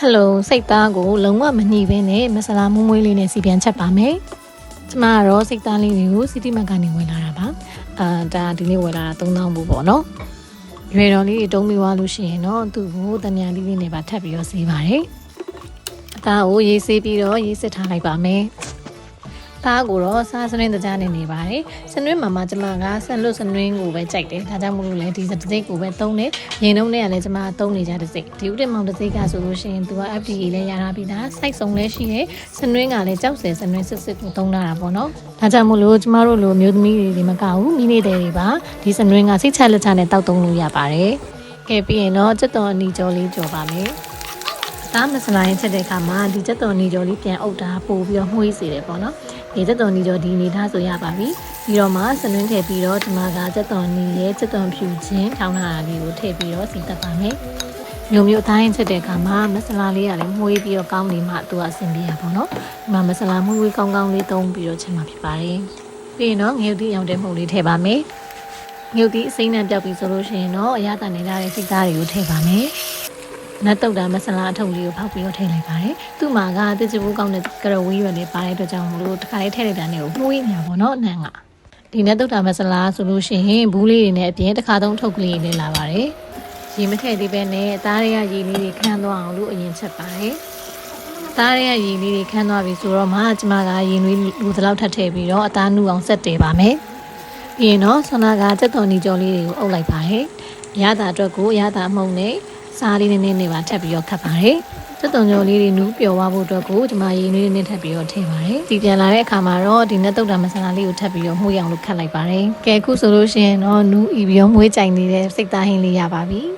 ဟယ်လိုစိတ်သားကိုလုံးဝမနှီးဘဲနဲ့မဆလာမွေးမွေးလေးနဲ့စီပြန်ချက်ပါမယ်။ကျမကတော့စိတ်သားလေးတွေကိုစီတီမတ်ကနေဝယ်လာတာပါ။ဒါဒီနေ့ဝယ်လာတာ3000ဘူးပေါ့နော်။ရွယ်တော်လေးတုံးပြီးသွားလို့ရှိရင်တော့သူ့ကိုတန်ညာလေးလေးနဲ့ပါထပ်ပြီးတော့ဆေးပါတယ်။အသားကိုရေးဆေးပြီးတော့ရေးစစ်ထားလိုက်ပါမယ်။သားကိုတော့စားစနွင်းတကြားနေပါတယ်။စနွင်းမှာကျမကဆန်လွတ်စနွင်းကိုပဲကြိုက်တယ်။ဒါကြောင့်မို့လို့လဲဒီစပစိတ်ကိုပဲသုံးတယ်။ရင်လုံးနဲ့ကလည်းကျမသုံးနေကြတဲ့စိတ်။ဒီဥတ္တမောင်တစိတ်ကဆိုလို့ရှိရင်သူက FDA လည်းရထားပြီးသား။ site စုံလည်းရှိတယ်။စနွင်းကလည်းကြောက်စဲစနွင်းစစ်ကိုသုံးလာတာပေါ့နော်။ဒါကြောင့်မို့လို့ကျမတို့လိုမျိုးသမီးတွေမကဘူးမိနေတယ်တွေပါဒီစနွင်းကစိတ်ချလက်ချနဲ့တောက်သုံးလို့ရပါတယ်။ကဲပြီးရင်တော့စက်တော်အနီကျော်လေးကြော်ပါမယ်။သားမစလာရင်ချက်တဲ့အခါမှာဒီစက်တော်အနီကျော်လေးပြန်အုပ်တာပို့ပြီးတော့မှုေးစေတယ်ပေါ့နော်။ဒီစက်တော်နီကျော်ဒီအနေထားဆိုရပါပြီပြီးတော့မှစနွင်းထည့်ပြီးတော့ဒီမှာကစက်တော်နီရဲ့စက်တော်ဖြူချင်းထောင်းထားတာလေးကိုထည့်ပြီးတော့စီတက်ပါမယ်မျိုးအတိုင်းချက်တဲ့အခါမှာမဆလာလေးကလည်းမှုေးပြီးတော့ကောင်းနေမှသူကအဆင်ပြေရပါတော့ဒီမှာမဆလာမှုေးကောင်းကောင်းလေးသုံးပြီးတော့ချက်မှာဖြစ်ပါတယ်ပြီးရင်တော့ငရုတ်တိရောင်တဲ့မှုလေးထည့်ပါမယ်ငရုတ်တိအစိမ်းနဲ့ပြောက်ပြီးဆိုလို့ရှိရင်တော့အရသာနေလာတဲ့စိတ်သားတွေကိုထည့်ပါမယ်နတ်တုတ်တာမဆလာအထုပ်လေးကိုဖောက်ပြီးတော့ထည့်လိုက်ပါတယ်။သူ့မှာကတချဘူးကောင်းတဲ့ကရဝီးရွက်လေးပါတဲ့အတွက်ကြောင့်မလို့တစ်ခါလေးထည့်လိုက်တာနဲ့ကိုမှုေးနေတာပေါ့နော်အနံ့ကဒီနတ်တုတ်တာမဆလာဆိုလို့ရှိရင်ဘူးလေးတွေနဲ့အပြင်တစ်ခါသုံးထုပ်ကလေးလေးလာပါတယ်။ရေမထည့်သေးပဲနဲ့အသားတွေကရေလေးတွေခန်းသွားအောင်လို့အရင်ချက်ပါတယ်။အသားတွေကရေလေးတွေခန်းသွားပြီဆိုတော့မှကျမကရေနွေးလူသလောက်ထပ်ထည့်ပြီးတော့အသားနုအောင်ဆက်တယ်ပါမယ်။ပြီးရင်တော့ဆွမ်းနာကစက်တော်နီကျော်လေးတွေကိုအုပ်လိုက်ပါတယ်။ရတာအတွက်ကိုရတာမှုန့်နဲ့စားလေးနဲ့ပါထပ်ပြီးတော့ခတ်ပါတယ်။စက်တုံကြော်လေးတွေနူးပျော်သွားဖို့အတွက်ကိုဒီမှာရေနွေးနဲ့ထပ်ပြီးတော့ထည့်ပါတယ်။ဒီပြန်လာတဲ့အခါမှာတော့ဒီနဲ့တုတ်တာမဆလာလေးကိုထပ်ပြီးတော့မှုေးအောင်လို့ခတ်လိုက်ပါတယ်။ကဲအခုဆိုလို့ရှိရင်တော့နူးဤပြီးတော့မွေးကြိုင်နေတဲ့စိတ်သားဟင်းလေးရပါပြီ။